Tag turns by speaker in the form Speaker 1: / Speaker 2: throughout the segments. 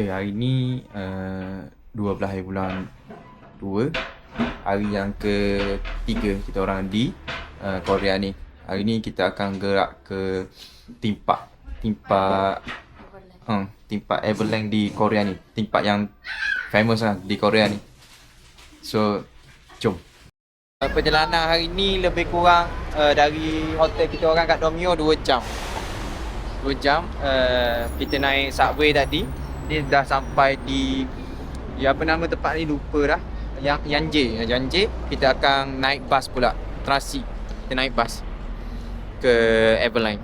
Speaker 1: Okay, hari ni 12 hari bulan 2. Hari yang ketiga kita orang di Korea ni. Hari ni kita akan gerak ke timpak Everland di Korea ni. Timpak yang famous lah di Korea ni. So, jom. Perjalanan hari ni lebih kurang dari hotel kita orang kat Domio 2 jam. 2 jam. Kita naik subway tadi. Dia dah sampai di apa nama tempat ni lupa dah. Yanje. Kita akan naik bas pula. Transit. Kita naik bas ke Everline.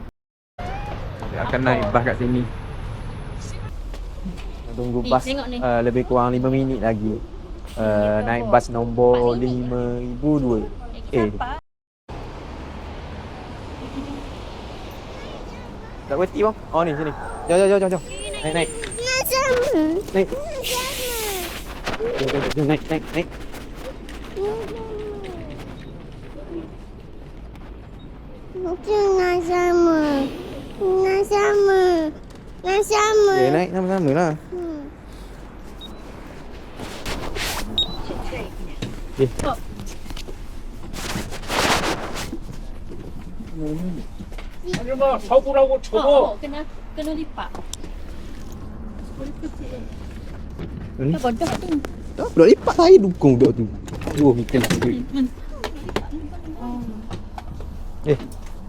Speaker 1: Kita akan naik bas kat sini. Tunggu bas lebih kurang 5 minit lagi. Naik bas nombor 5002. Tak berhenti bang. Oh ni sini. Jom. Naik. Naik. Jom, naik.
Speaker 2: Nak sama.
Speaker 1: Okay, naik sama-sama lah. Okay.
Speaker 3: 아줌마 서구라고 접어.
Speaker 2: kena lipat.
Speaker 1: Ni?
Speaker 2: Kau dah tu.
Speaker 1: Tak, budak lipat saya dukung budak tu. Dua mikir lah.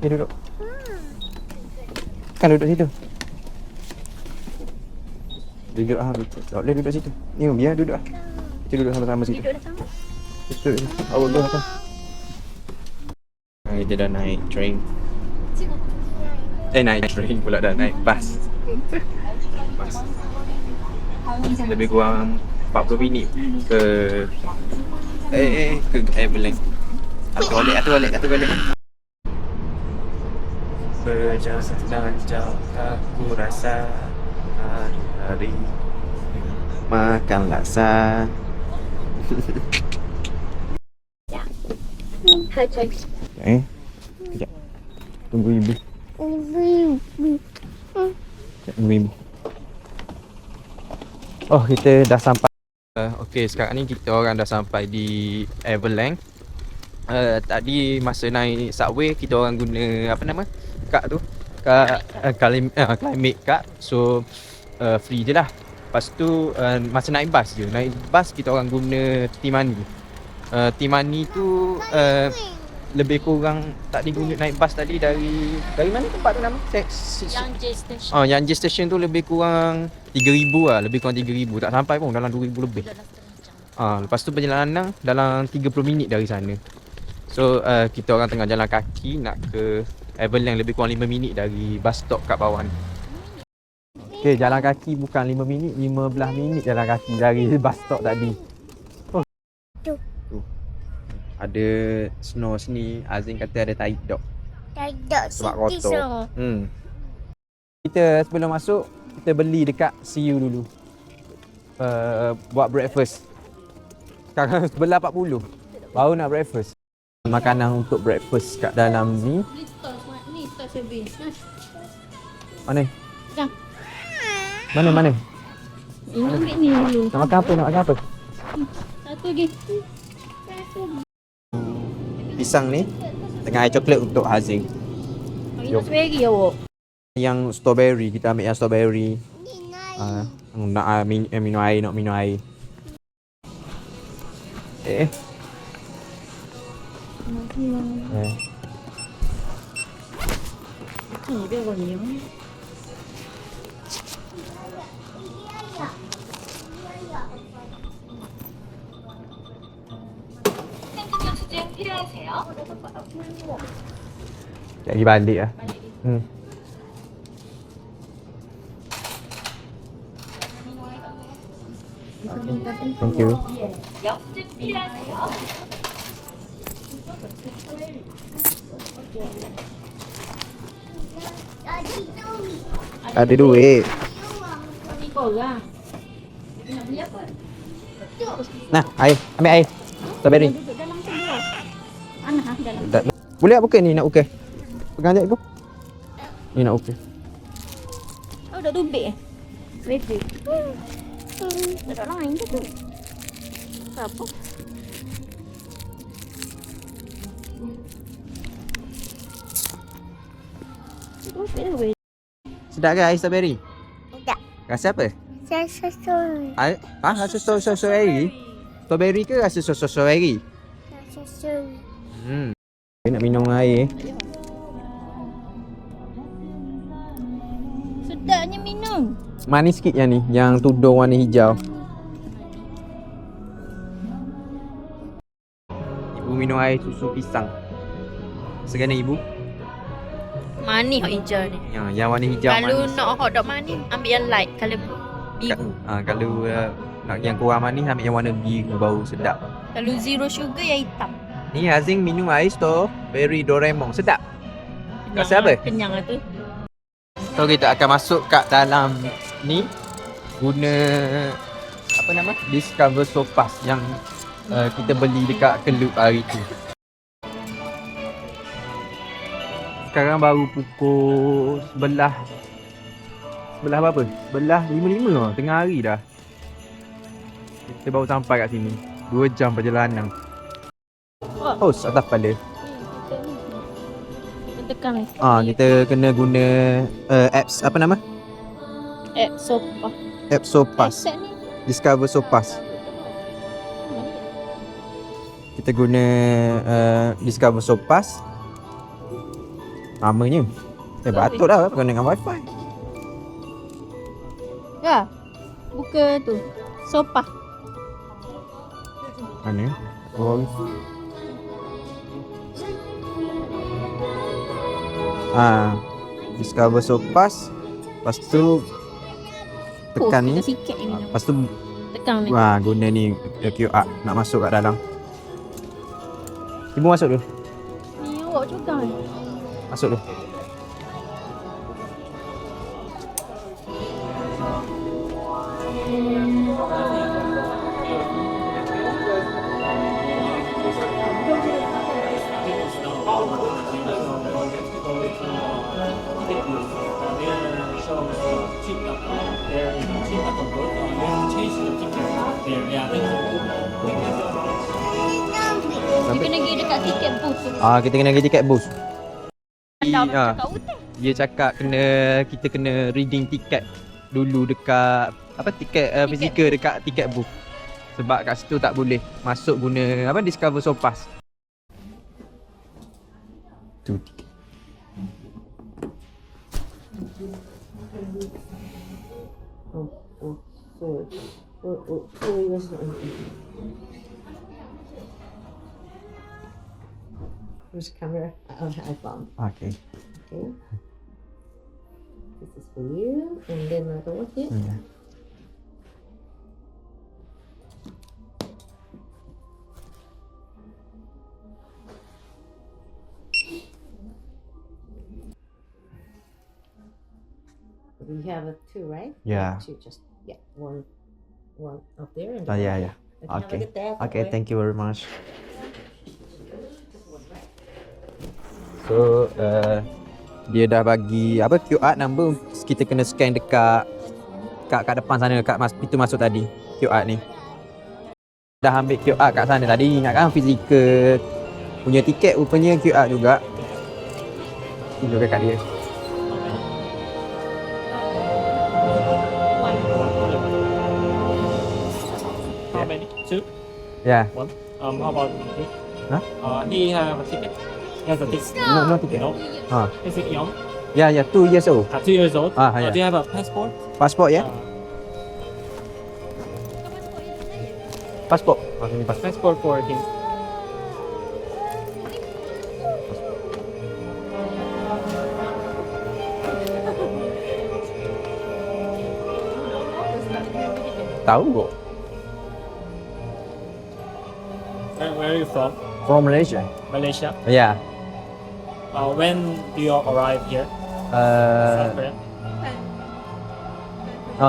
Speaker 1: Duduk. Kan duduk situ. Duduk tak boleh duduk situ. Ni biar duduk lah. Kita duduk sama-sama situ.
Speaker 2: Duduk dah sama.
Speaker 1: Betul. Awak duduk atas. Kita dah naik train. Naik train pula dah, naik bas. Lebih kurang 40 minit ke Everland. Atau balik. Perjalanan jauh aku rasa hari makan laksa. Kejap. Tunggu ibu. Tunggu ibu. Oh, kita dah sampai. Okey, sekarang ni kita orang dah sampai di Everland. Tadi masa naik subway kita orang guna apa nama? Kad tu. Climate card. So free je lah. Lepas tu masa naik bas je. Naik bas kita orang guna T-Money. T-Money tu lebih kurang tak diguna naik bas tadi dari mana tempat tu nama?
Speaker 2: Yanje Station.
Speaker 1: Yanje Station tu lebih kurang 3,000 lah. Lebih kurang 3,000. Tak sampai pun dalam 2,000 lebih. Lepas tu perjalanan dalam 30 minit dari sana. So kita orang tengah jalan kaki nak ke Everland, lebih kurang 5 minit dari bus stop kat bawah ni. Okay, jalan kaki bukan 5 minit, 15 minit jalan kaki dari bus stop tadi. Tu. Ada snow sini. Azin kata ada tight dog. Sebab kotor. Kita sebelum masuk, kita beli dekat CU dulu. Buat breakfast. Sekarang sebelah 40. Baru nak breakfast. Makanan untuk breakfast kat dalam ni.
Speaker 2: Ni tos habis.
Speaker 1: Mana?
Speaker 2: Dah.
Speaker 1: Mana?
Speaker 2: Ini ambil ni dulu.
Speaker 1: Nak makan apa?
Speaker 2: Satu lagi.
Speaker 1: Pisang ni tengah air coklat untuk Hazing.
Speaker 2: Jom. Strawberry awak.
Speaker 1: Yang strawberry, kita ambil yang strawberry. Nak minum air.
Speaker 2: Ni dia orang ni.
Speaker 1: Jadi balik lah. Thank you. Ada duit.
Speaker 2: Ni korang. Nak beli apa?
Speaker 1: Nah, air. Ambil air. Strawberry.
Speaker 2: Duduk dalam tu dulu. Dalam.
Speaker 1: Boleh tak buka ni nak buka? Pegang sekejap ibu. Ni nak buka.
Speaker 2: Oh, dah tumbik eh? Ready. Tak ada lain ke tu? Apa? Tu apa?
Speaker 1: Sedap ke ais strawberry?
Speaker 4: Tak.
Speaker 1: Rasa apa?
Speaker 4: Saya susul.
Speaker 1: Rasa strawberry? Strawberry ke rasa strawberry?
Speaker 4: Saya susul.
Speaker 1: Nak minum air.
Speaker 2: Sedapnya minum.
Speaker 1: Manis sikit yang ni, yang tudung warna hijau. Ibu minum air susu pisang. Segana ibu?
Speaker 2: Manis hot hijau ni.
Speaker 1: Yang warna hijau
Speaker 2: Kalau
Speaker 1: manis.
Speaker 2: nak hot dog manis, ambil yang light. Kalau biru.
Speaker 1: Kalau nak yang kurang manis, ambil yang warna biru bau sedap.
Speaker 2: Kalau zero sugar, yang hitam.
Speaker 1: Ni Azing minum ais strawberry Doraemon. Sedap. Rasa apa?
Speaker 2: Kenyang lah tu.
Speaker 1: So kita akan masuk kat dalam ni guna apa nama? Discover Sopas yang kita beli dekat Kelup hari tu. Sekarang baru pukul 11 berapa? 11.55 lah, tengah hari dah. Kita baru sampai kat sini. 2 jam perjalanan. Oh, atas kepala.
Speaker 2: Kita tekan ni.
Speaker 1: Kita kena guna apps apa nama?
Speaker 2: Sopa.
Speaker 1: App Sopas.
Speaker 2: Set ni.
Speaker 1: Discover Sopas. Kita guna Discover Sopas. Lamanya. Batuk dah kena dengan wifi.
Speaker 2: Ya. Buka tu. Sopa.
Speaker 1: Mana? Oh. Discover Sopas. Lepas tu tekan ni.
Speaker 2: Sikit ni minum.
Speaker 1: Lepas tu
Speaker 2: Tekan ni.
Speaker 1: guna ni QR nak masuk kat dalam. Ibu masuk dulu.
Speaker 2: Ni awak juga ni.
Speaker 1: Masuk dulu.
Speaker 2: Dia kena pergi dekat tiket booth tu.
Speaker 1: Kita kena pergi tiket booth.
Speaker 2: Dah
Speaker 1: Ah.
Speaker 2: cakap hotel.
Speaker 1: Dia cakap kita kena reading tiket dulu dekat tiket fizikal dekat tiket booth. Sebab kat situ tak boleh masuk guna Discover Sopas. Tu tiket.
Speaker 5: Where's the camera? Oh, iPhone.
Speaker 1: Okay.
Speaker 5: Okay. This is for you, and then another one here. We have a two, right?
Speaker 1: Yeah.
Speaker 5: Two, just one up there and
Speaker 1: Yeah.
Speaker 5: Okay.
Speaker 1: Okay, thank you very much. So, dia dah bagi QR number, kita kena scan dekat kat depan sana, dekat pintu masuk tadi. QR ni. Dah ambil QR kat sana tadi, ingatkan fizikal punya tiket rupanya QR juga. Tunjuk kat dia.
Speaker 3: How many? Two?
Speaker 1: Yeah.
Speaker 3: How about he?
Speaker 1: Huh?
Speaker 3: He have a ticket. He has a ticket.
Speaker 1: No ticket.
Speaker 3: No.
Speaker 1: Ah.
Speaker 3: Is it young?
Speaker 1: Yeah, 2 years old.
Speaker 3: 2 years old.
Speaker 1: Yeah.
Speaker 3: Do you have a passport?
Speaker 1: Passport ya? Passport. Ini passport.
Speaker 3: Passport for him.
Speaker 1: Tahu kok.
Speaker 3: Where are you from?
Speaker 1: From Malaysia.
Speaker 3: Malaysia.
Speaker 1: Yeah.
Speaker 3: When do you arrive here? South Korea?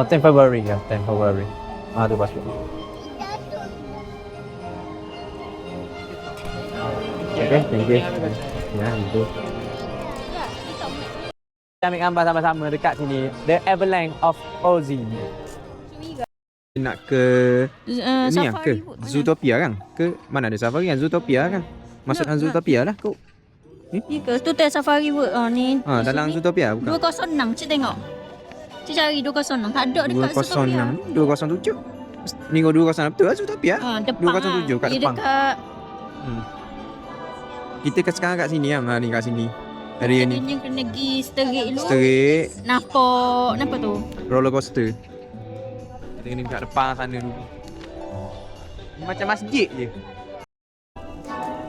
Speaker 1: 10 February ya, 10 February. Tu passport. Okay, thank you. Ya, itu. Kita ambil gambar sama-sama dekat sini. The Everland of Ozzy. Nak ke ni lah ke? Zootopia kan? Ke mana ada safari kan? Zootopia kan? Masuk dalam Zootopia lah kau.
Speaker 2: Ya ke? Tu teh Safari World ni.
Speaker 1: Dalam Zootopia bukan?
Speaker 2: 206 cik tengok. Cik cari 206. Tak ada dekat Zootopia.
Speaker 1: 206, 207. Ni kau 206 betul lah Zootopia?
Speaker 2: Depan
Speaker 1: 207 kat
Speaker 2: Dia
Speaker 1: depan.
Speaker 2: dekat
Speaker 1: Kita sekarang kat sini kan? Ni kat sini. Area ni.
Speaker 2: Dia kena pergi Sterik dulu.
Speaker 1: Sterik,
Speaker 2: Napa tu?
Speaker 1: roller coaster. Kita kena kat depan sana dulu. Macam masjid je.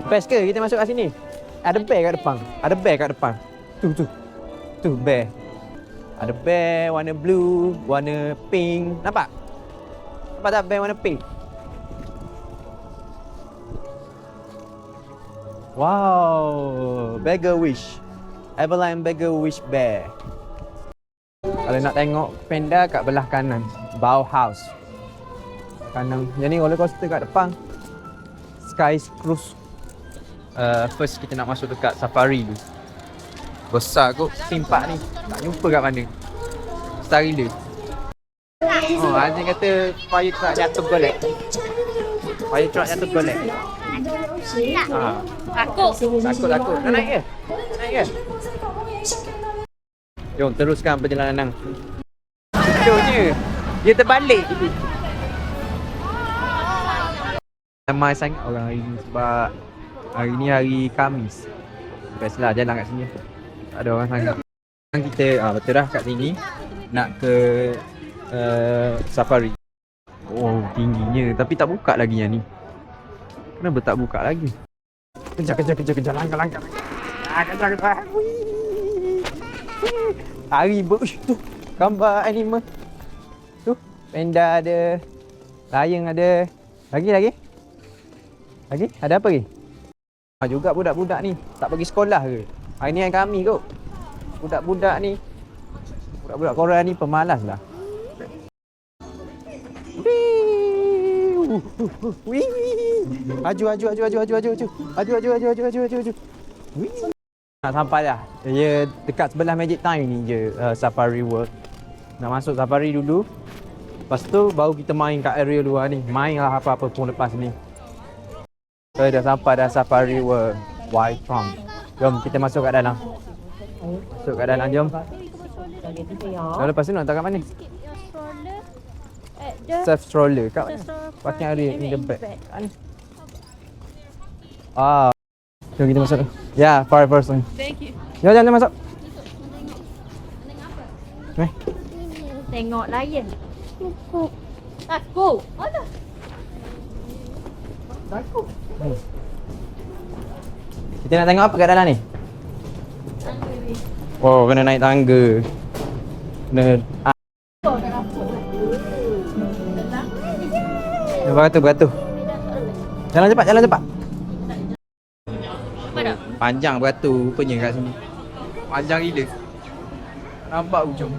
Speaker 1: Best ke kita masuk kat sini? Ada bear kat depan. Ada bear kat depan. Tu. Tu bear. Ada bear warna blue, warna pink. Nampak? Nampak tak bear warna pink? Wow, Beggar Wish. Everline Beggar Wish Bear. Kalau nak tengok panda kat belah kanan, Bauhaus. Kanan. Yang ni roller coaster kat depan. Sky Cruise. First kita nak masuk dekat safari tu. Besar kot simpak ni. Tak jumpa kat mana. Besar gila. Oh, Azim kata fire truck jatuh golek. Fire truck jatuh golek. Takut. Nak naik ke? Jom teruskan perjalanan. Jomnya. Dia terbalik. Ramai sangat orang hari ni sebab hari ni hari Khamis. Biasalah jalan kat sini. Tak ada orang sangat. Kita betul dah kat sini nak ke safari. Oh, tingginya tapi tak buka lagi yang ni. Kenapa tak buka lagi? Kejar langkah. Kejar. Hari tu gambar animal. Tu panda ada, lion ada. Lagi? Ada apa lagi? Juga budak-budak ni tak pergi sekolah ke? Hari ni yang kami kot. Budak-budak ni, budak-budak Korea ni pemalas lah. Aju. Nak sampai dah. Dia dekat sebelah Magic Time ni je, Safari World. Nak masuk safari dulu. Lepas tu baru kita main kat area luar ni. Main lah apa-apa pun lepas ni. So, dah sampai dah Safari World White Trump. Jom kita masuk kat dalam. Jom. Dah lepas tu nak hantar kat mana? Surf stroller kat mana? Parking area in the back. Jom kita masuk. Ya, far first one.
Speaker 2: Thank you.
Speaker 1: Jom masuk.
Speaker 2: Tengok lion. Takut. Alah.
Speaker 1: Takut. Kita nak tengok apa kat dalam ni? Oh, kena naik tangga. Beratur. Jalan cepat.
Speaker 2: Apa dah?
Speaker 1: Panjang beratur rupanya kat sini. Panjang gila. Nampak ujung.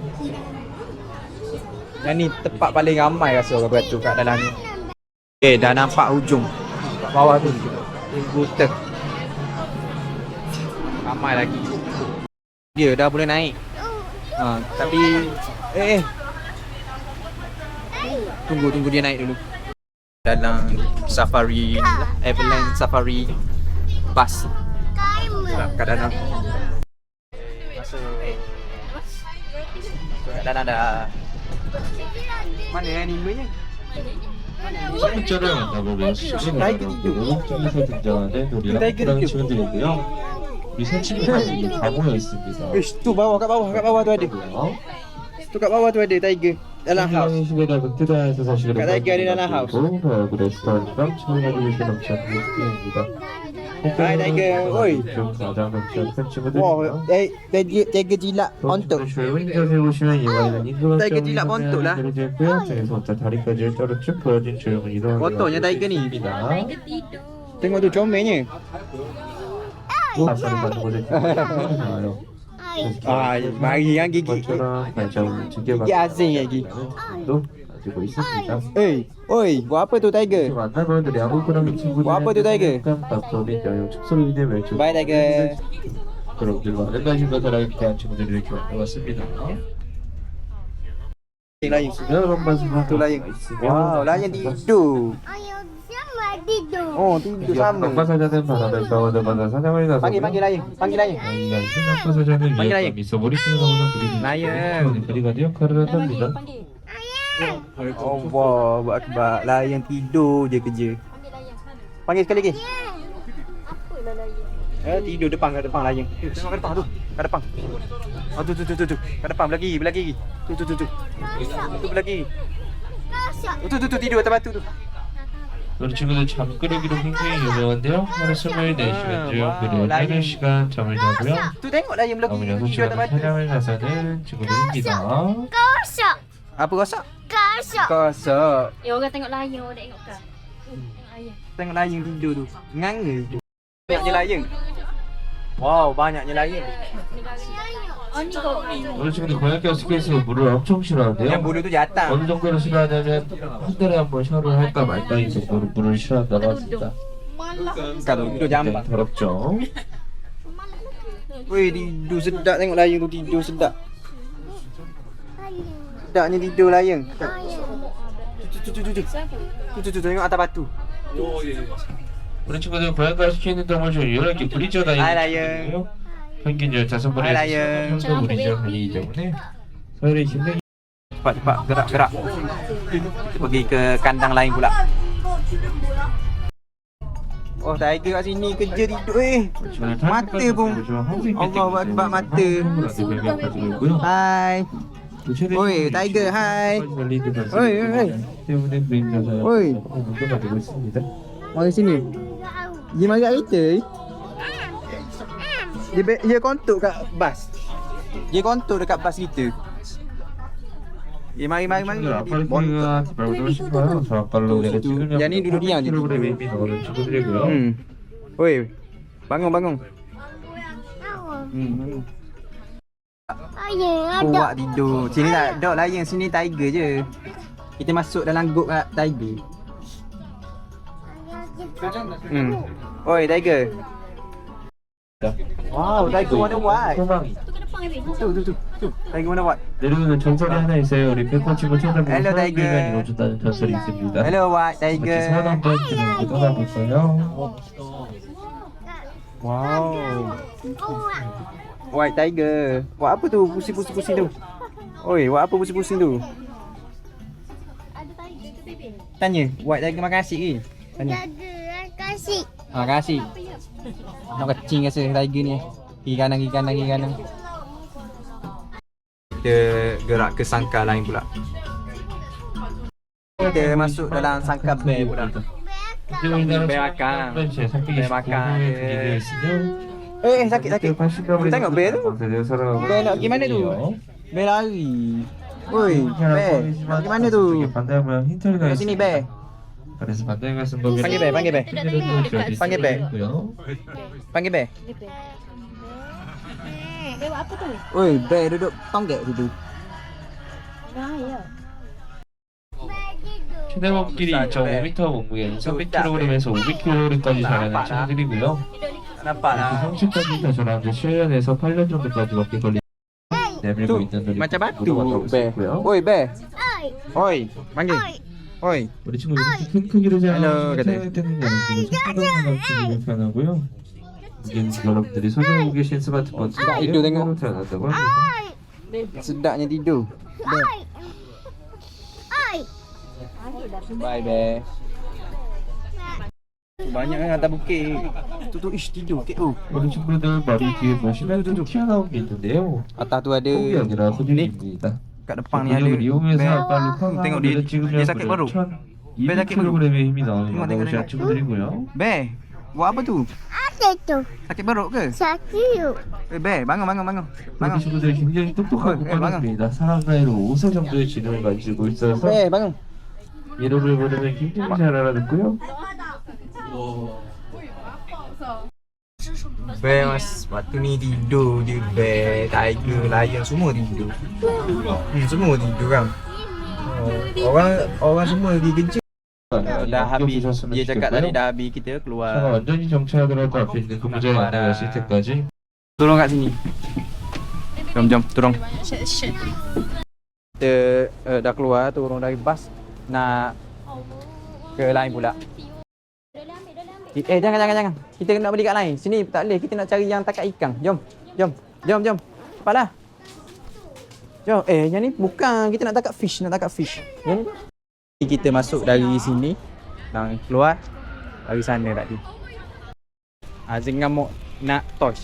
Speaker 1: Yang ni tempat paling ramai rasa orang beratur kat dalam ni. Dah nampak ujung. Kat bawah tu. Buta. Ramai lagi. Dia dah boleh naik. Tapi Tunggu dia naik dulu. Dalam safari lah, Everland Safari bus. Kat dalam. Masuk kat dalam dah. Mana animenya?
Speaker 6: 숫자를 만나보면 수신호라고 쪽에서 등장하는 놀이랑 호랑이 친구들이고요. 우리 새 친구들이 다 모여 있습니다.
Speaker 1: Tu bawah, kat bawah tu ada. Tu kat bawah tu ada tiger dalam house.
Speaker 6: 시계를 극대단에서 사실은
Speaker 1: kat tiger di dalam house.
Speaker 6: 얼굴에 스타일이랑 친구들이 넘치는 모습입니다.
Speaker 1: Hai tiger, oi.
Speaker 6: 가장 넘치는 큰
Speaker 1: Wow,
Speaker 6: 친구들이고요.
Speaker 1: tiger jilat ontok.
Speaker 6: 조용히 보시면 이번에는 인도가
Speaker 1: tiger jilat bontot lah.
Speaker 6: 있고요. 중에서부터 다리까지 일자로 쭉 보여진 조용히 이동을
Speaker 1: Kotornya tiger ni.
Speaker 6: 있습니다.
Speaker 1: Tengok tu comelnya.
Speaker 6: 아싸를 받는 곳에 나와요.
Speaker 1: Mari yang gigit.
Speaker 6: 것처럼 발자국을
Speaker 1: Gigit asing lagi.
Speaker 6: 도 가지고 있습니다.
Speaker 1: Oi, buat apa tu tiger?
Speaker 6: 만나보는데 야구꾸러기 친구들이
Speaker 1: Buat apa tu tiger?
Speaker 6: 밥솥이 여유 축소리대 외출
Speaker 1: Bye tiger.
Speaker 6: 그럼들 많은 관심과 사랑에 대한 친구들이 이렇게 만나봤습니다.
Speaker 1: Layan.
Speaker 6: 여러 가지
Speaker 1: Tu layan. Wow, layan tidur.
Speaker 4: Ayah sama tidur.
Speaker 1: Oh, tidur sama.
Speaker 6: 강바 사자는 바다를 가운데마다 사냥을
Speaker 1: Panggil
Speaker 6: 나서고
Speaker 1: layan. Panggil layan.
Speaker 6: 아이가 신학과 사장을
Speaker 1: 빨리
Speaker 6: 위해
Speaker 1: 라인.
Speaker 6: 있어 머릿속에 나오는 그림이
Speaker 1: 라인.
Speaker 6: 그리가 역할을 한답니다.
Speaker 1: Allah Akbar. Layan tidur je kerja. Panggil sekali lagi. Tidur depan kat depan layan. Tengok kat depan tu. Kat depan. Oh tu. Kat depan belagi. Tu. Tu belagi. Tu tidur atas batu tu.
Speaker 6: 우리 친구들 잠끄러기로 굉장히 유명한데요. 하루 24시간 중 무려 8시간 잠을 자고요.
Speaker 1: Tu tengok layan belagi.
Speaker 6: 남은
Speaker 1: Tidur atas
Speaker 6: 6시간은
Speaker 1: batu.
Speaker 6: 사냥을 나서는 친구들입니다.
Speaker 4: Kosok.
Speaker 1: Apa rosak?
Speaker 4: Kosok.
Speaker 1: Kosak.
Speaker 2: Ya orang tengok layan, orang tengok kau. Tengok ayah.
Speaker 1: Tengok layan tidur tu. Nganga tu. Banyaknya layan. Wow, banyaknya layan.
Speaker 2: Oh ni kau.
Speaker 6: 우리 친구들 고양이가 스케이트에서 물을 엄청
Speaker 1: Yang
Speaker 6: 싫어하는데요.
Speaker 1: bulu tu jatah.
Speaker 6: 어느 정도로 싫어하냐면 한 달에 한 번 샤워를 할까 말까인 정도로 물을 싫어한다고 합니다.
Speaker 1: Kalau tidur jambat.
Speaker 6: 굉장히 더럽죠.
Speaker 1: Weh, tidur sedap tengok layan tu tidur sedap. Sedapnya tidur layan. Tu tengok atas batu.
Speaker 6: 우리 친구들은 고양이가 스케이트 동물 중 유일하게 브리저 다니는
Speaker 1: 아이,
Speaker 6: 친구들이에요. 평균 15번에서
Speaker 1: 라이언.
Speaker 6: 15번 정도 브리저 다니기 때문에 서열이 굉장히
Speaker 1: Cepat gerak. Pergi ke kandang lain pula. Oh, tiger kat sini kerja tidur Mata pun. Allahu Akbar, mata. Hai. Oi, tiger, hai. Oi.
Speaker 6: 때문에 브리저가
Speaker 1: Oi.
Speaker 6: 문제가 되고 있습니다.
Speaker 1: Mari sini. Dia marah kita. Dia kontuk kat bas. Dia kontuk dekat bas kita. Mari.
Speaker 6: 아빠가 밟아주고 싶어요. 저 아빠로 내가 지금
Speaker 1: 야, 니 duduk diam je.
Speaker 6: 프로그램에 이미 넣어놓은 친구들이고요.
Speaker 1: Oi. Bangun.
Speaker 4: Ayah ada.
Speaker 1: Kuat tidur. Sini tak dog layan, sini tiger je. Kita masuk dalam gok kat tiger. Oi, tiger. Wow, tiger warna white.
Speaker 6: 소망이
Speaker 1: Tu. Tiger warna white.
Speaker 6: 내려오는 전설이 하나 있어요. 우리 백호 친구 찾아보고
Speaker 1: Hello,
Speaker 6: 사람들과
Speaker 1: tiger.
Speaker 6: 이루어졌다는 전설이 있습니다.
Speaker 1: Hello, white
Speaker 6: 같이
Speaker 1: tiger.
Speaker 6: 사람들 지금 떠나볼까요?
Speaker 1: Wow. White tiger. Buat apa tu pusing-pusing tu? Oi, buat apa pusing-pusing tu? Tanya, white tiger makan nasi ke? Tanya.
Speaker 4: Jaga kasih.
Speaker 1: Kasih. Nak kecing rasa tiger ni. Kiri kanan. Kita gerak ke sangkar lain pula. Kita masuk dalam sangkar bear pula. Bear makan. Bear makan. Sakit. Tengok bear tu. Bear nak pergi mana tu? Bear lari. Oi, bear. Nak pergi mana tu?
Speaker 6: 반대 모양 힌트가
Speaker 1: Kat sini bear.
Speaker 6: 그래서 반대 가슴 범위
Speaker 1: Panggil bear. Panggil bear. Panggil bear.
Speaker 2: Dia buat apa tu?
Speaker 1: Oi, bear duduk tonggak situ.
Speaker 6: 최대 길이 2.5m 몸무게 300kg에서 500kg까지 자라는 친구들이고요.
Speaker 1: Nampak lah.
Speaker 6: 성체까지 다 자라는데 7년에서 8년 정도까지밖에 걸리지 내밀고 있는 돌이
Speaker 1: Macam batu
Speaker 6: 묻어갔다고
Speaker 1: bear.
Speaker 6: 있고요.
Speaker 1: Oi, bear. Oi, panggil. Oi.
Speaker 6: 우리 친구 이렇게 큰 크기로
Speaker 1: Hello,
Speaker 6: 자라는 태어날 때는 여러분들이 손바닥만 감추기 편하고요. 이게 여러분들이 소지하고 계신 스마트폰
Speaker 1: itu tengok.
Speaker 6: 태어났다고 합니다.
Speaker 1: Sedapnya tidur. Bear. Bye, bear. Banyak kan atas bukit. Tu ish tidur kek tu.
Speaker 6: 우리 친구들 머리 뒤에 보시면 좀 튀어나온 게 있는데요.
Speaker 1: Atas tu ada.
Speaker 6: 흙이 아니라 호들입니다.
Speaker 1: Kat depan ni ada.
Speaker 6: 근육을 이용해서
Speaker 1: Bear.
Speaker 6: 아빠를
Speaker 1: Tengok dia sakit perut. Bear sakit perut.
Speaker 6: 12kg의 힘이 나오는
Speaker 1: Tengok.
Speaker 6: 것이 친구들이고요.
Speaker 1: Bear. Buat apa tu?
Speaker 4: Ada tu.
Speaker 1: Sakit perut ke?
Speaker 4: Sakit.
Speaker 1: Bear, bangun.
Speaker 6: 우리 친구들이 굉장히 똑똑하고 빠릅니다. 사람 나이로 5세 정도의 지능을 가지고 있어서
Speaker 1: Bear, bangun.
Speaker 6: 이름을 부르면 굉장히 잘 알아듣고요.
Speaker 1: Bear mas, waktu ni tidur je. Bear, tiger, lion semua tidur. Semua tidur kan. Orang semua pergi kerja. Dah habis. Dia cakap tadi dah habis, kita
Speaker 6: 차가
Speaker 1: keluar.
Speaker 6: 완전히 정차하더라도 앞에 있는 근무자의 안내가 있을 때까지
Speaker 1: Tolong kat sini. Jom, tolong. Kita dah keluar turun dari bas nak ke lain pula. Jangan. Kita nak beli kat lain. Sini tak boleh. Kita nak cari yang takat ikan. Jom. Cepatlah. Jom. Yang ni bukan. Kita nak takat fish. Yang ni. Kita masuk dari sini dan keluar dari sana tadi. Azing ngamuk nak toys.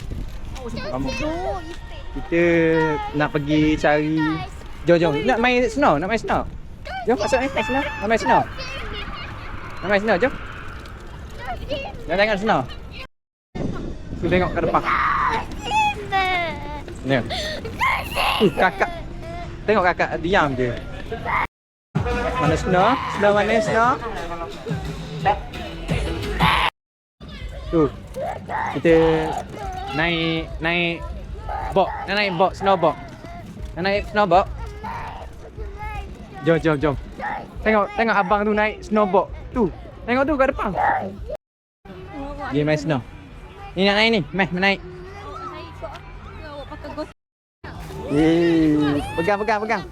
Speaker 1: Ngamuk. Kita nak pergi cari. Jom. Nak main snow. Jom masuk main snow. Nak main snow. Jom. Jangan tengok snow. Tu tengok ke depan. Ni. Kakak. Tengok kakak diam je. Mana snow? Mana snow? Tu. Kita naik box. Nak naik box, snowboard. Nak naik snowboard. Jom. Tengok abang tu naik snowboard. Tu. Tengok tu kat depan. Dia main snow. Ni nak naik ni. Menaik. Pegang.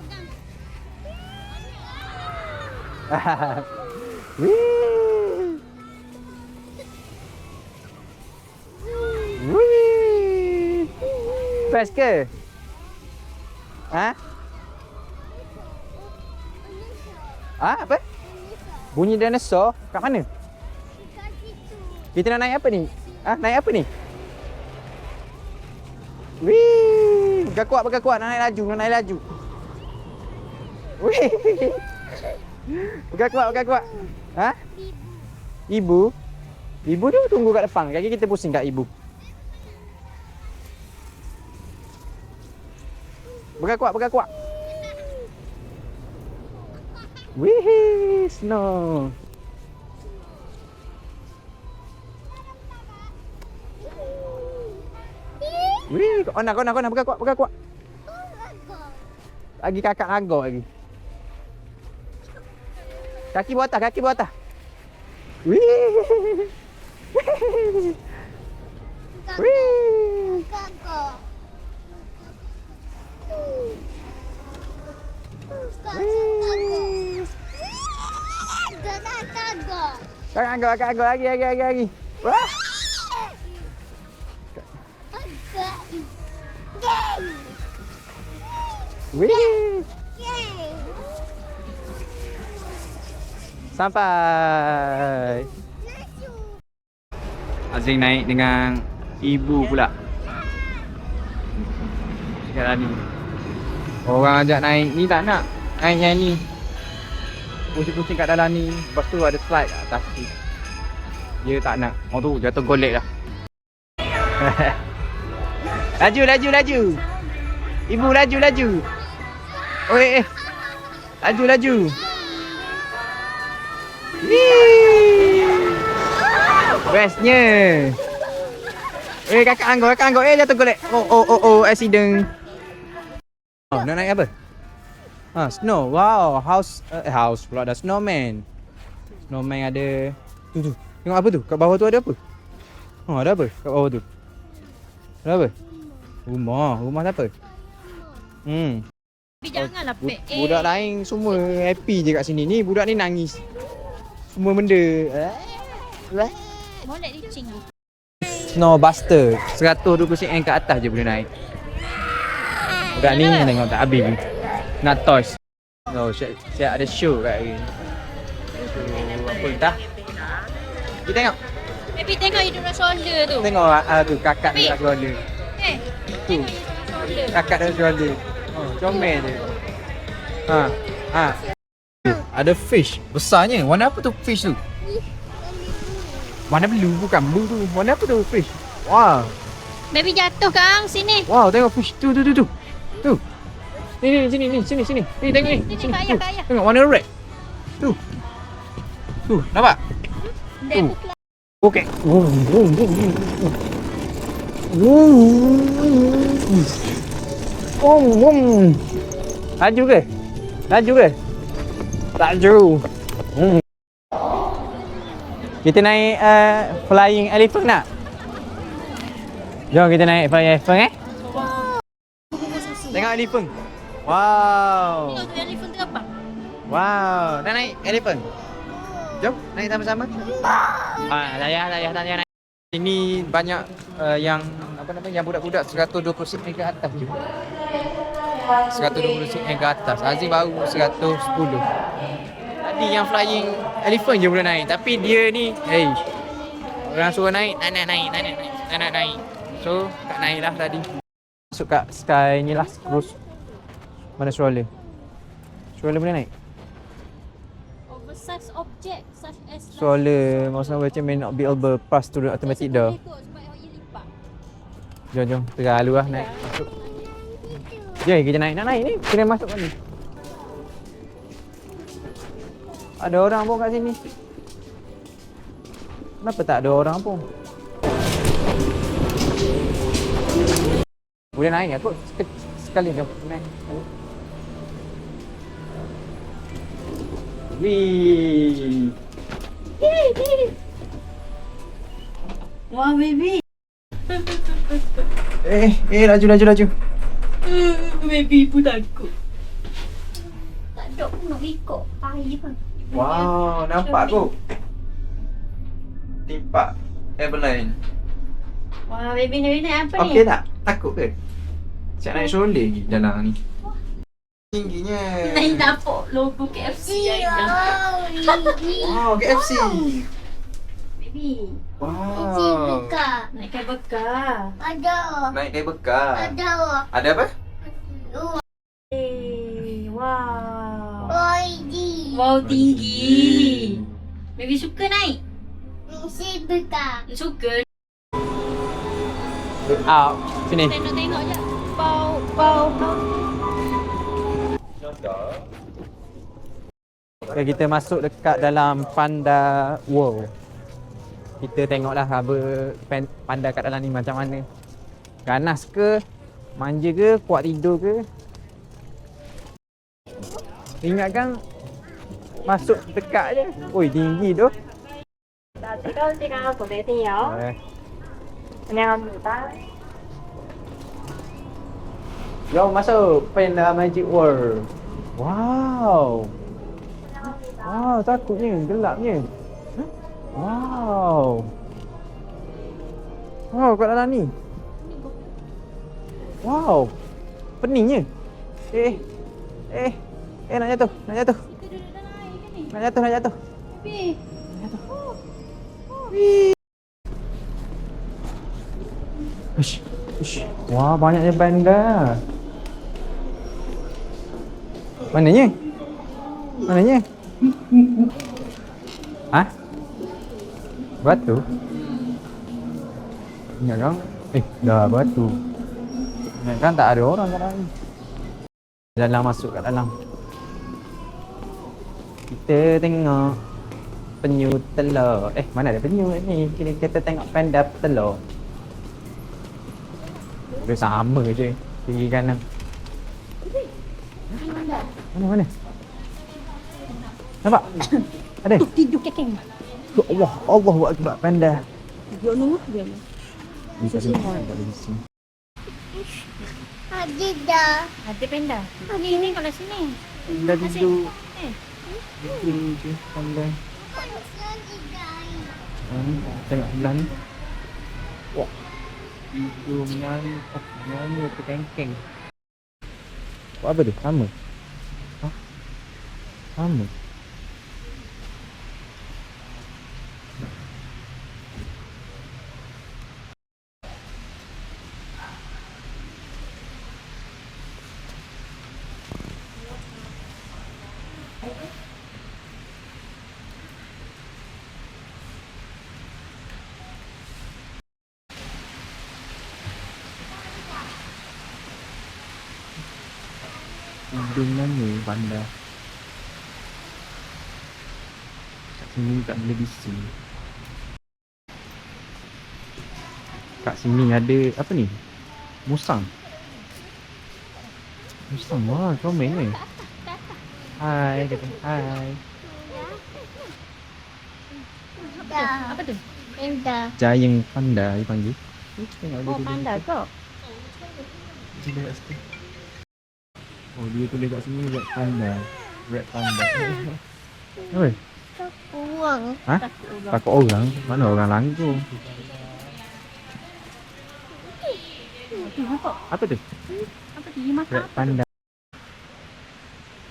Speaker 1: Best ke? Apa? Bunyi dinosaur? Kat mana? Kita nak naik apa ni? Naik apa ni? Wih! Pegang kuat. Nak naik laju. Wih! Pegang kuat. Ibu? Ibu tu tunggu kat depan. Kaki kita pusing kat ibu. Pegang kuat. Wih! Snow. Wih, kau nak pegang kuat. Lagi kakak agak lagi. Kaki bawah atas. Wih. Kakak agak lagi. Wah. Wih. Sampai. Azing naik dengan ibu pula. Sekarang ni. Orang ajak naik ni tak nak. Naik yang ni. Pusing-pusing kat dalam ni. Lepas tu ada slide kat atas ni. Dia tak nak. Orang tu jatuh golek dah. Laju. Ibu laju. Oi. Laju. Bestnya. Kakak anggur. Jatuh golek. Oh, accident. Nak naik apa? Snow. Wow, house pula ada snowman. Snowman ada. Tu. Tengok apa tu? Kat bawah tu ada apa? Ada apa kat bawah tu? Ada apa? Rumah siapa?
Speaker 2: Tapi janganlah pek.
Speaker 1: Budak lain semua happy je kat sini. Ni budak ni nangis. Semua benda.
Speaker 2: Molek licin ah.
Speaker 1: Snowbuster. 120 cm kat atas je boleh naik. Budak ni tengok tak habis ni. Nak toys. Siap ada show kat hari ni. Apa entah. Kita tengok.
Speaker 2: Baby tengok hidup Rasulullah tu.
Speaker 1: Tengok tu kakak dia kat stroller. Tu. Kakak dia stroller. Comel dia. Ada fish besarnya. Warna apa tu fish tu? Warna blue bukan blue tu. Warna apa tu fish? Wow.
Speaker 2: Baby jatuh Kang sini.
Speaker 1: Wow, tengok fish tu. Tu. Ni sini. Ni tengok ni.
Speaker 2: Sini kat ayah.
Speaker 1: Tengok warna red. Tu. Nampak? Tu. Okey. Laju ke? Laju. Kita naik flying elephant nak? Jom kita naik flying elephant Tengok elephant. Wow.
Speaker 2: Tengok tu elephant terbang.
Speaker 1: Wow. Nak naik elephant? Jom, naik sama-sama. Layar naik. Ini banyak yang apa namanya, yang budak-budak 120 cm ke atas je. 120 cm ke atas. Azim baru 110. Tadi yang flying elephant je boleh naik, tapi dia ni, orang suruh naik, tak nak naik. So, tak naik lah tadi. Masuk kat sky ni lah, cruise. Mana stroller? Stroller boleh naik?
Speaker 2: Oversized object such as
Speaker 1: Stroller, maksudnya macam may not be able pass to the automatic door.
Speaker 2: sebab awak ye lipat.
Speaker 1: Jom, terlalu lah naik. Masuk. Jom, kita naik. Nak naik ni, kena masuk kan ni. Ada orang pun kat sini. Kenapa tak ada orang pun? Boleh naik aku sekali jom. Naik. Wih.
Speaker 2: Wah, baby.
Speaker 1: Laju.
Speaker 2: Baby pun takut. Tak ada pun nak ikut. Air pun.
Speaker 1: Wow, nampak aku. Timpak airline.
Speaker 2: Wah, baby naik apa ni?
Speaker 1: Okey tak? Takut ke? Siap naik stroller lagi dalam ni. Tingginya.
Speaker 2: Naik dapur logo KFC aja.
Speaker 1: Wow, KFC.
Speaker 2: Baby.
Speaker 1: Wow.
Speaker 2: Naik kai bekar.
Speaker 1: Naik kai bekar. Ada apa?
Speaker 2: Wow. Wow, tinggi. Baby suka naik? Suka.
Speaker 1: Sini.
Speaker 2: Tengok je. Bau.
Speaker 1: Okay, kita masuk dekat dalam Panda World. Kita tengoklah apa panda kat dalam ni macam mana. Ganas ke? Manja ke? Kuat tidur ke? Ingatkan masuk dekat je. Oi, tinggi tu.
Speaker 7: 这个坐地铁哦， 2
Speaker 1: Jom masuk Panda Magic World. Wow. Wow, takutnya, gelapnya. Wow. Wow, kat dalam ni. Wow. Peningnya. Nak jatuh. Nak jatuh.
Speaker 2: Baby.
Speaker 1: Ush. Wah, banyaknya panda. Mananya? Hah? Batu? Ingatkan? Dah batu. Ingatkan tak ada orang kat dalam. Dalam masuk kat dalam. Kita tengok penyu telur. Mana ada penyu ni? Kita tengok panda telur. Dia sama je kiri kanan. Mana? Nampak? Ada?
Speaker 2: Tidur kekeng.
Speaker 1: Ya Allah, Allahu Akbar, panda.
Speaker 2: Dia nunggu dia. Ada panda. Ini kalau sini.
Speaker 1: Panda duduk. Duduk je, panda. Tengok sebelah ni. Wah. Hidung nyanyi terkengkeng. Buat apa tu? Sama? Sama? Hidung nyanyi panda. Kat sini tak boleh bising. Kat sini ada apa ni? Musang. Wah, comel ni. Hai, kata hai.
Speaker 2: Apa tu?
Speaker 1: Giant panda dipanggil. Tengok dia.
Speaker 2: Panda kau.
Speaker 1: Dia kat situ. Oh, dia tulis kat sini red panda. Red panda. Oi,
Speaker 4: Uang.
Speaker 1: ha? Takut orang? Mana orang langgu? Apa tu?
Speaker 2: Apa tu? You makan
Speaker 1: Red
Speaker 2: apa?
Speaker 1: panda.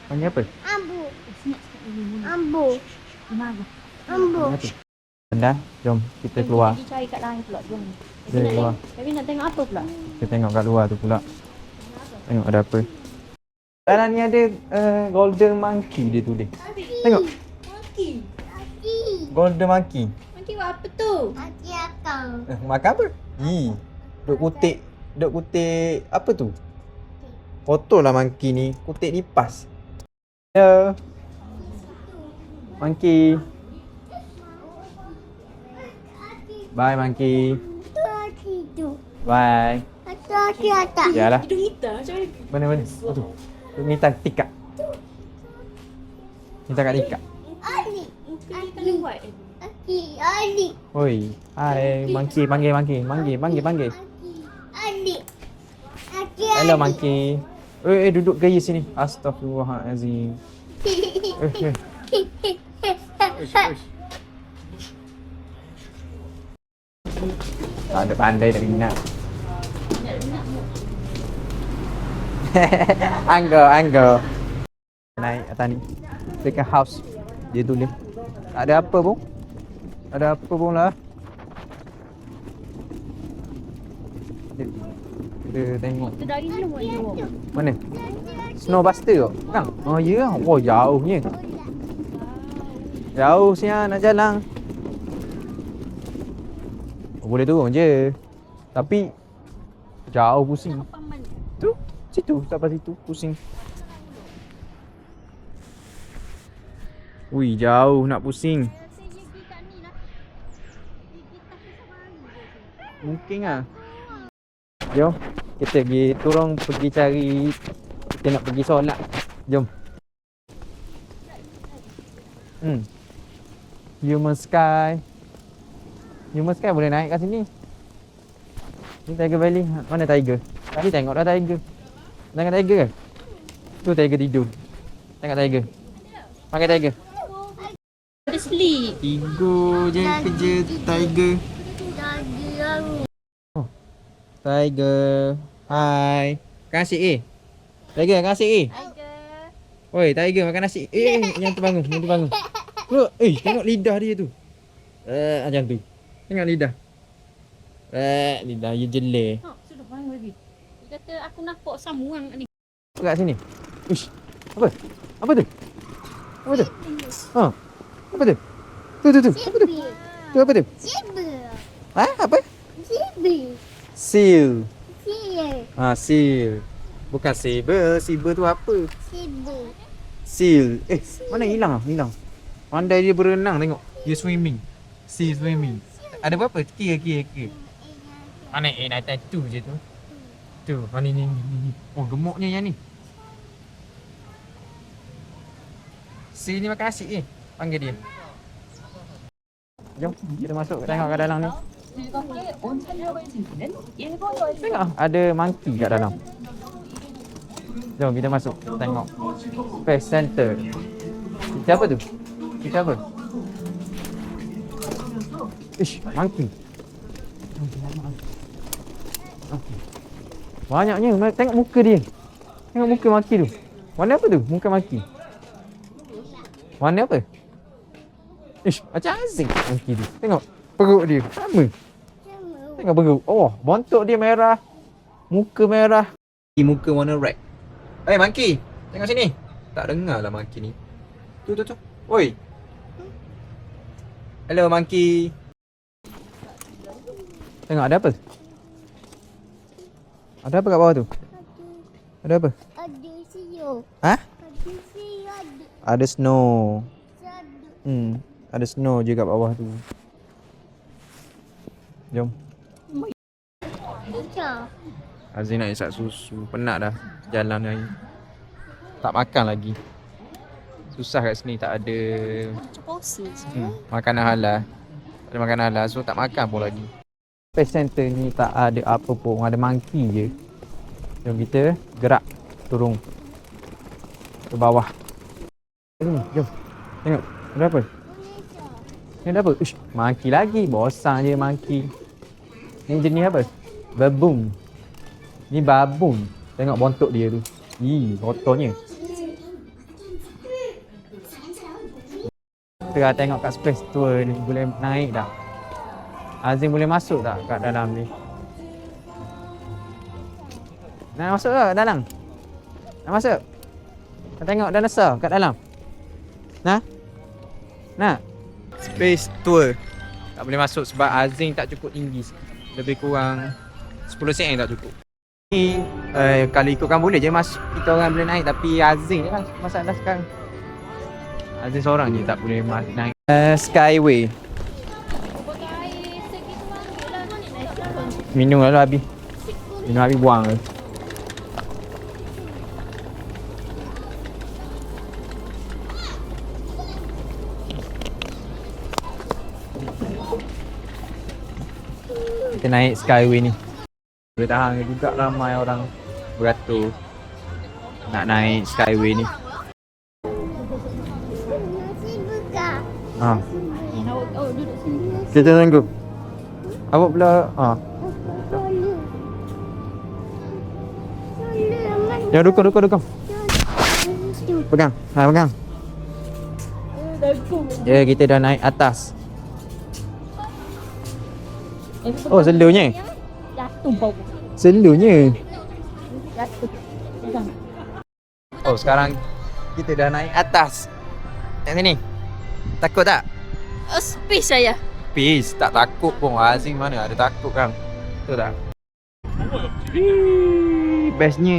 Speaker 1: Panggil apa?
Speaker 4: Ambu.
Speaker 2: Senyap sikit dulu.
Speaker 4: Ambu.
Speaker 2: Gimana?
Speaker 4: Ambu.
Speaker 1: Panggil apa? Panda, jom kita keluar.
Speaker 2: Pergi cari kat lain pula. Jom.
Speaker 1: Kita keluar.
Speaker 2: Tapi nak tengok apa pula?
Speaker 1: Kita tengok kat luar tu pula. Tengok ada apa. Dalam ni ada golden monkey dia tulis. Tengok.
Speaker 2: Maki.
Speaker 4: Aki.
Speaker 1: Golden monkey.
Speaker 2: Maki buat apa tu?
Speaker 4: Aki akang.
Speaker 1: Makan apa? Duk kutik apa tu? Kotor lah monkey ni. Kutik lipas. Hello. Monkey. Bye monkey.
Speaker 4: Tu aki tu.
Speaker 1: Bye.Atu
Speaker 4: aki atas.
Speaker 1: Yalah.
Speaker 2: Hidung kita macam mana?
Speaker 1: Mana? Oh tu. Tu minta tikak. Minta kat tikak.
Speaker 4: Ali.
Speaker 2: Muka dia kena buat.
Speaker 4: Aki. Ali.
Speaker 1: Oi. Hai monkey panggil monkey. Panggil.
Speaker 4: Aki. Ali. Aki.
Speaker 1: Hello monkey. Duduk gaya sini. Astaghfirullahalazim. Tak ada pandai dah minat. Angga. Naik atas ni. Dekat house. Dia tulis. Tak ada apa pun. Ada apa pun lah. Kita tengok.
Speaker 2: Kita dari ni buat dia.
Speaker 1: Mana? Snowbuster tu? Bukan? Oh ya. Oh jauhnya. Jauh siang nak jalan. Boleh turun je. Tapi jauh pusing. Tu, situ, sampai situ pusing. Ui, jauh nak pusing. Mungkin ah. Jom, kita pergi cari. Kita nak pergi solat. Jom. Human Sky boleh naik kat sini. Ni Tiger Valley. Mana tiger? Tadi tengok dah tiger. Tengok tiger ke? Tu tiger tidur. Tengok tiger. Panggil tiger.
Speaker 2: Dia sleep.
Speaker 1: Tidur je kerja tiger. Tiger. Hai. Makan nasi Tiger makan nasi Oi, tiger makan nasi. Yang terbangun. Look, tengok lidah dia tu. Macam tu. Tengok lidah. Lidah dia jelek.
Speaker 2: Sudah bangun lagi. Dia kata aku nampak samuang ni.
Speaker 1: Kat sini. Uish. Apa? Apa tu? Ha. Apa tu? Tu. Apa tu? Tu apa tu?
Speaker 4: Zebra.
Speaker 1: Ha? Apa?
Speaker 4: Zebra.
Speaker 1: Seal.
Speaker 4: Seal.
Speaker 1: Seal. Bukan saber. Saber tu apa?
Speaker 4: Zebra.
Speaker 1: Seal. Mana hilang? Pandai dia berenang tengok. Dia swimming. Sea swimming. Ada berapa? Kira. Mana nak tu je tu. Tu. Ni. Oh, gemuknya yang ni. Si ni makan nasi Panggil dia. Jom kita masuk tengok kat dalam ni. Tengok ada monkey kat dalam. Jom kita masuk tengok. Pet center. Siapa tu? Siapa? Ish, monkey. Banyaknya. Tengok muka dia. Tengok muka monkey tu. Warna apa tu? Muka monkey. Warna apa? Ish, macam asing monkey tu. Tengok perut dia. Sama. Tengok perut. Oh, bontot dia merah. Muka merah. Muka warna red. Monkey. Tengok sini. Tak dengar lah monkey ni. Tu. Oi. Hello monkey. Tengok ada apa? Ada apa kat bawah tu? Ada apa?
Speaker 4: Ada siyo.
Speaker 1: Ha?
Speaker 4: Ada siyo.
Speaker 1: Ada snow.
Speaker 4: Ada.
Speaker 1: Ada snow je kat bawah tu. Jom.
Speaker 4: Macam.
Speaker 1: Azin nak isap susu. Penat dah jalan hari. Tak makan lagi. Susah kat sini tak ada makanan halal. Tak ada makanan halal so tak makan pun lagi. Pet center ni tak ada apa pun. Ada monkey je. Jom kita gerak turun. Ke bawah. Jom. Tengok. Ada apa? Ni ada apa? Uish, monkey lagi. Bosan je monkey. Ni jenis apa? Baboon. Ni baboon. Tengok bontot dia tu. Kotornya. Kita tengok kat space tour ni. Boleh naik tak? Azim boleh masuk tak kat dalam ni? Nak masuk ke dalam? Nak masuk? Nak tengok dinosaur kat dalam? Nak? Nak? Space tour. Tak boleh masuk sebab Azim tak cukup tinggi. Lebih kurang 10 sen tak cukup. Ni kalau ikutkan boleh je masuk. Kita orang boleh naik tapi Azim je lah masalah sekarang. Azim seorang je tak boleh naik. Skyway. Minum lalu habis. Minum habis buang je. Kita naik Skyway ni. Boleh tahan juga ramai orang beratur nak naik Skyway ni.
Speaker 4: Nasi buka.
Speaker 1: Ha.
Speaker 2: Awak duduk sini.
Speaker 1: Kita tunggu. Awak pula
Speaker 4: Solu. Solu.
Speaker 1: Ya dukung. Pegang. Pegang. Ya, kita dah naik atas. Oh, selunya.
Speaker 2: Jatuh bau.
Speaker 1: Selunya.
Speaker 2: Jatuh. Pegang.
Speaker 1: Oh, sekarang kita dah naik atas. Kat sini. Takut tak?
Speaker 2: Space saya.
Speaker 1: Peace, tak takut pun. Azim mana ada takut kan? Betul tak? Bestnya.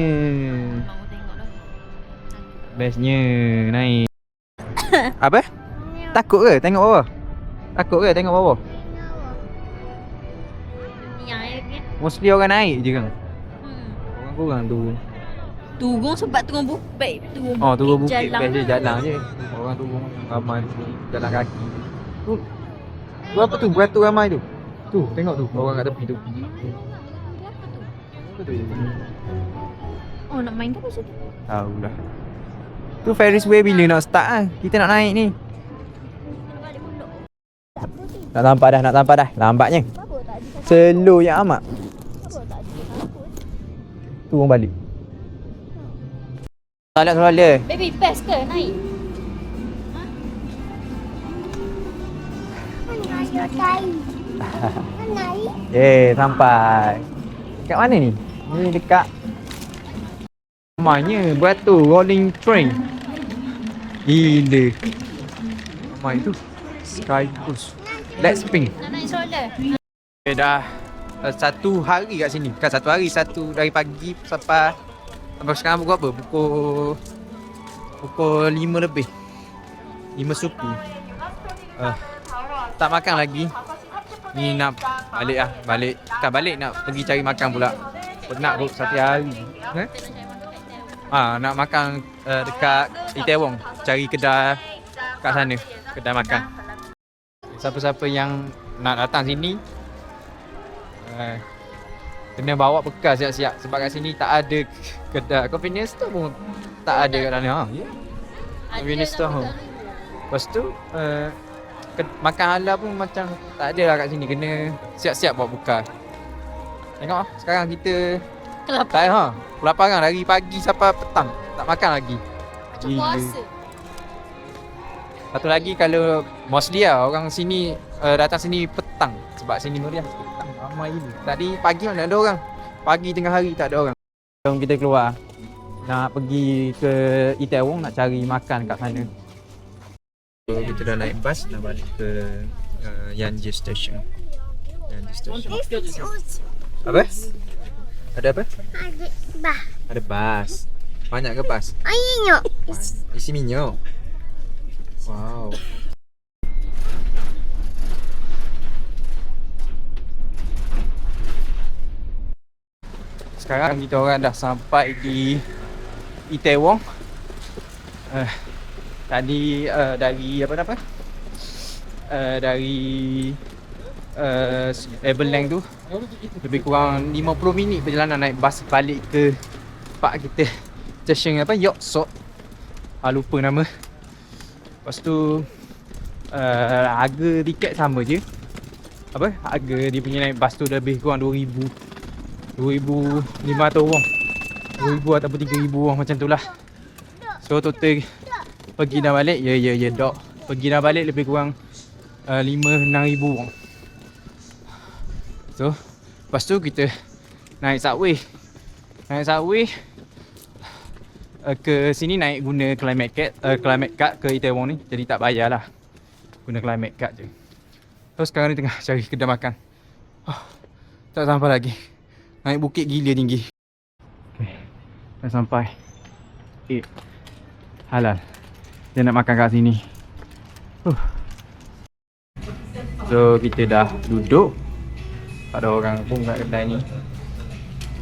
Speaker 1: Bestnya naik. Apa? Takut ke tengok bawah? Takut ke tengok bawah?
Speaker 2: Yang airnya.
Speaker 1: Mostly orang naik je kan? Orang tu.
Speaker 2: Turun sebab turun bukit.
Speaker 1: Oh, turun bukit.
Speaker 2: Jalan.
Speaker 1: Best je jalan je. Orang turun ramai tu. Jalan kaki. Tu. Tu apa tu? Beratur ramai tu. Tu, tengok tu. Orang kat tepi tu. Apa tu?
Speaker 2: Oh, nak main ke apa tu?
Speaker 1: Tahulah. Tu Ferris wheel bila nak start ah? Kita nak naik ni. Nak tampak dah. Lambatnya. Slow yang amat. Tu orang balik. Soalan.
Speaker 2: Baby, best ke naik?
Speaker 1: Sampai. Kat mana ni? Ni dekat ramainya beratur rolling train. Gila. Ramai tu. Sky Cruise. Let's Pink.
Speaker 2: Nak naik solar.
Speaker 1: Dah 1 hari kat sini. Bukan 1 hari, 1 dari pagi sampai sekarang pukul apa? Pukul 5 lebih. 5 suku. Tak makan lagi. Ni nak balik lah. Bukan balik, nak pergi cari makan pula. Penat kot 1 hari. Nak makan dekat Itaewon. Cari kedai kat sana. Kedai makan. Siapa-siapa yang nak datang sini kena bawa bekal siap-siap. Sebab kat sini tak ada kedai. Convenience store pun tak ada kat dalam. Convenience store. Lepas tu makan halal pun macam tak ada lah kat sini. Kena siap-siap bawa bekal. Tengok sekarang kita kelaparan dari pagi sampai petang. Tak makan lagi.
Speaker 2: Puasa.
Speaker 1: Satu lagi kalau mostly lah orang sini datang sini petang. Sebab sini meriah petang. Ramai gila. Tadi pagi mana ada orang. Pagi tengah hari tak ada orang. Jom kita keluar. Nak pergi ke Itaewon nak cari makan kat sana. So, kita dah naik bas nak balik ke Yanji Station. Apa? Ada apa? Ada bas. Banyak ke bas?
Speaker 4: Ayuh.
Speaker 1: Isi minyak. Wow. Sekarang kita orang dah sampai di Itaewon. Tadi dari apa? Dari Everland tu lebih kurang 50 minit perjalanan naik bas balik ke tempat kita. Stesen apa? York Sok. lupa nama. Lepas tu harga tiket sama je. Apa? Harga dia punya naik bas tu lebih kurang 2,500 orang. 2,000 ataupun 3,000 orang macam tu lah. So total pergi dan balik, ya dok. Pergi dan balik lebih kurang 5-6,000 orang. So lepas tu kita naik subway. Ke sini naik guna Climate Card ke Itaewon ni. Jadi tak payah lah guna Climate Card je. So sekarang ni tengah cari kedai makan. Tak sampai lagi. Naik bukit gila tinggi. Okay, dah sampai. Halal. Dia nak makan kat sini. So kita dah duduk. Tak ada orang pun kat kedai ni.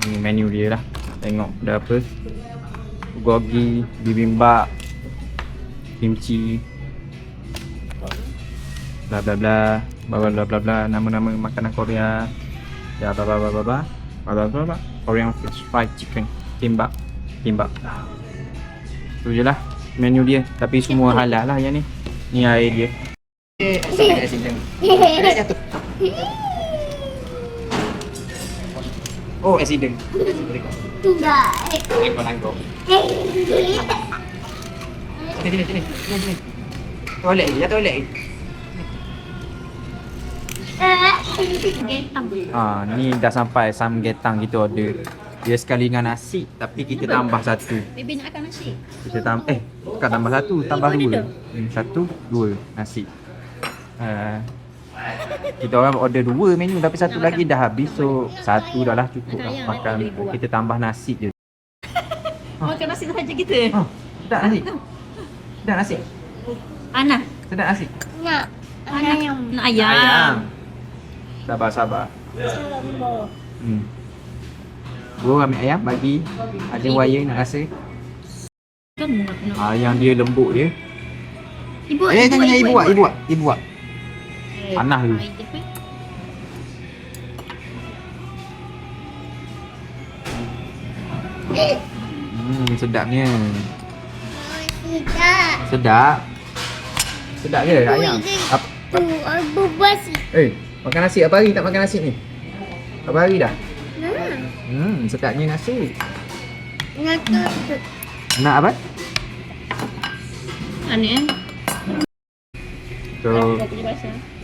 Speaker 1: Ini menu dia lah. Tengok dah apa. Bulgogi, bibimbap, kimchi, bla bla bla, bla bla bla, nama-nama makanan Korea. Ya bla bla bla bla, bla bla bla, Korean fish fried chicken, kimbap. Tu je lah menu dia, tapi semua halal lah yang ni. Ni air dia. Oh, accident.
Speaker 4: Tidak.
Speaker 1: Langkau. Sini. Toilet je, toilet. Ni dah sampai samgyetang kita order. Dia sekali dengan nasi, tapi kita tambah satu.
Speaker 2: Baby nak makan nasi?
Speaker 1: Kita bukan tambah satu, tambah dua. Satu, dua nasi. Kita orang order dua menu tapi satu lagi dah habis. So satu dah lah cukup lah makan. Kita tambah nasi je.
Speaker 2: Makan nasi sahaja kita?
Speaker 1: Sedap nasi. Sedap nasi.
Speaker 2: Ana?
Speaker 1: Sedap nasi.
Speaker 4: Nak ayam.
Speaker 2: Nak ayam.
Speaker 1: Sabar. Gua ambil ayam bagi ada wire nak rasa. Ayam dia lembut dia. Tanya ibu buat. Panas dulu. Sedapnya.
Speaker 4: Sedap.
Speaker 1: Sedap ke ayam?
Speaker 4: Tu abu basi.
Speaker 1: Makan nasi apa hari tak makan nasi ni? Apa hari dah?
Speaker 4: Nah.
Speaker 1: Sedapnya nasi.
Speaker 4: Nak tu.
Speaker 1: Nak apa?
Speaker 2: Aneh.
Speaker 1: So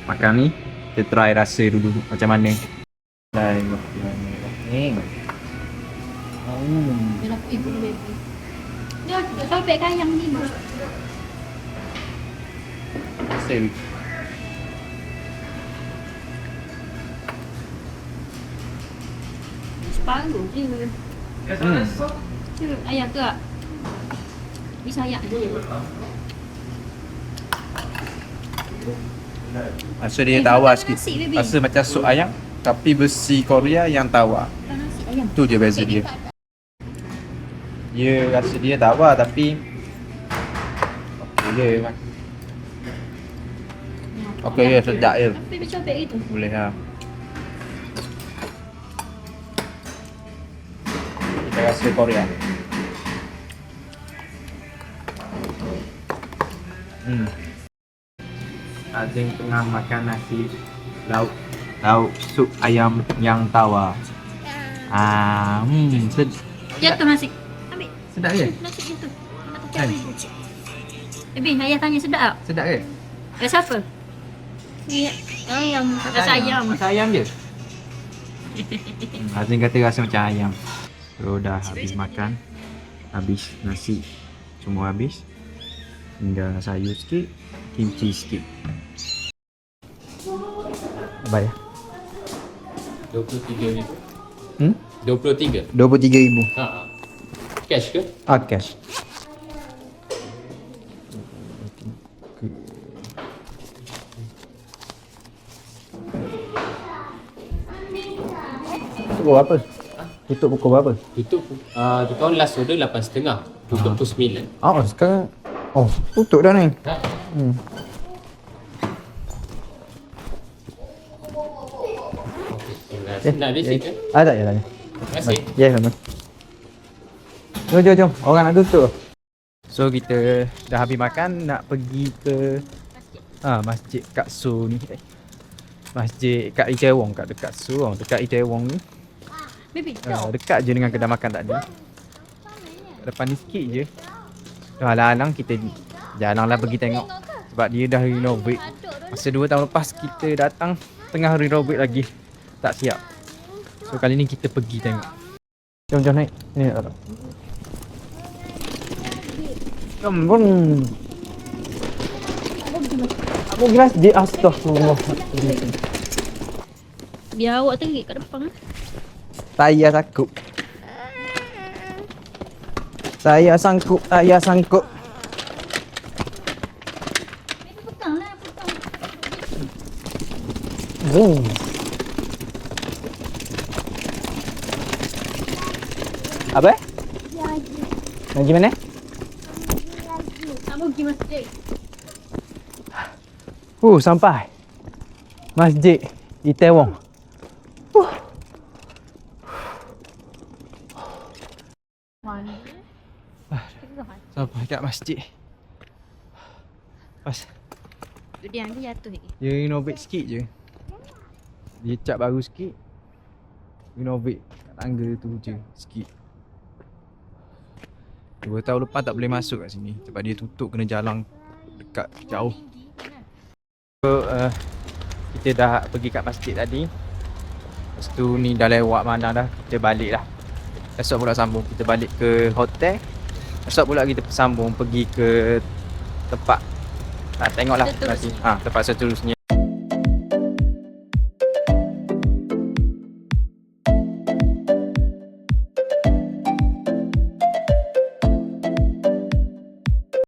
Speaker 1: makan ni, kita try rasa dulu macam mana.
Speaker 2: Ibu baby. Dia sobek kan ayam ni. Separuh je. Ayam ke? Bisa ayam je.
Speaker 1: Rasa dia tawar sikit.
Speaker 2: nasi, baby.
Speaker 1: Rasa macam sup ayam tapi versi Korea yang tawar.
Speaker 2: Nasi ayam.
Speaker 1: Tu je beza dia. Dia rasa dia tawar tapi okey je. Okey je, sedap je.
Speaker 2: Tapi macam sobek gitu.
Speaker 1: Boleh lah. Kita rasa Korea. Azim tengah makan nasi lauk sup ayam yang tawar.
Speaker 2: Jatuh nasi. Ambil.
Speaker 1: Sedap ke?
Speaker 2: Nasi jatuh. Baby, ayah tanya sedap tak?
Speaker 1: Sedap ke?
Speaker 2: Rasa apa?
Speaker 4: Ayam.
Speaker 2: Rasa ayam.
Speaker 1: Rasa ayam je. Azim kata rasa macam ayam. So dah habis makan. Habis nasi. Semua habis. Tinggal sayur sikit, kimchi sikit. Bayar.
Speaker 8: 23,000. 23.
Speaker 1: 23,000.
Speaker 8: Cash ke?
Speaker 1: Cash. Pukul apa? Tutup pukul berapa?
Speaker 8: Tutup kau last order 8.30. Tutup pukul 9.
Speaker 1: Sekarang tutup dah ni.
Speaker 8: Nak ada sikit kan?
Speaker 1: Tak ya.
Speaker 8: Terima kasih.
Speaker 1: Ya, sama. Jom. Orang nak tutup. So kita dah habis makan, nak pergi ke Masjid Kak Su ni. Masjid Kak Itaewon kat dekat Su, dekat Itaewon ni.
Speaker 2: Baby,
Speaker 1: Dekat je dengan kedai makan tadi. Depan ni sikit je. Halang-halang kita jalanlah pergi tengok. Sebab dia dah renovate. Masa 2 tahun lepas kita datang tengah renovate lagi. Tak siap. So kali ni kita pergi tengok. Jom naik. Ni nak tak? Jom. Aku gelas dia astagfirullah.
Speaker 2: biar awak terik kat depan.
Speaker 1: Saya takut. Saya sangkut, saya sangkut.
Speaker 2: Petang lah, petang.
Speaker 1: Boom. Apa? Lagi mana?
Speaker 2: Tak mau pergi masjid.
Speaker 1: Sampai Masjid Itaewon. Sampai kat masjid. Pas
Speaker 2: Tu dia nanti jatuh lagi.
Speaker 1: dia renovate sikit je. Dia cat baru sikit. Renovate kat tangga tu je sikit. 2 tahun lepas tak boleh masuk kat sini sebab dia tutup, kena jalan dekat jauh. So kita dah pergi kat masjid tadi. Lepas tu ni dah lewat mana dah, kita balik dah. Esok pula sambung kita balik ke hotel. Esok pula kita sambung pergi ke tempat tengoklah nanti tempat seterusnya.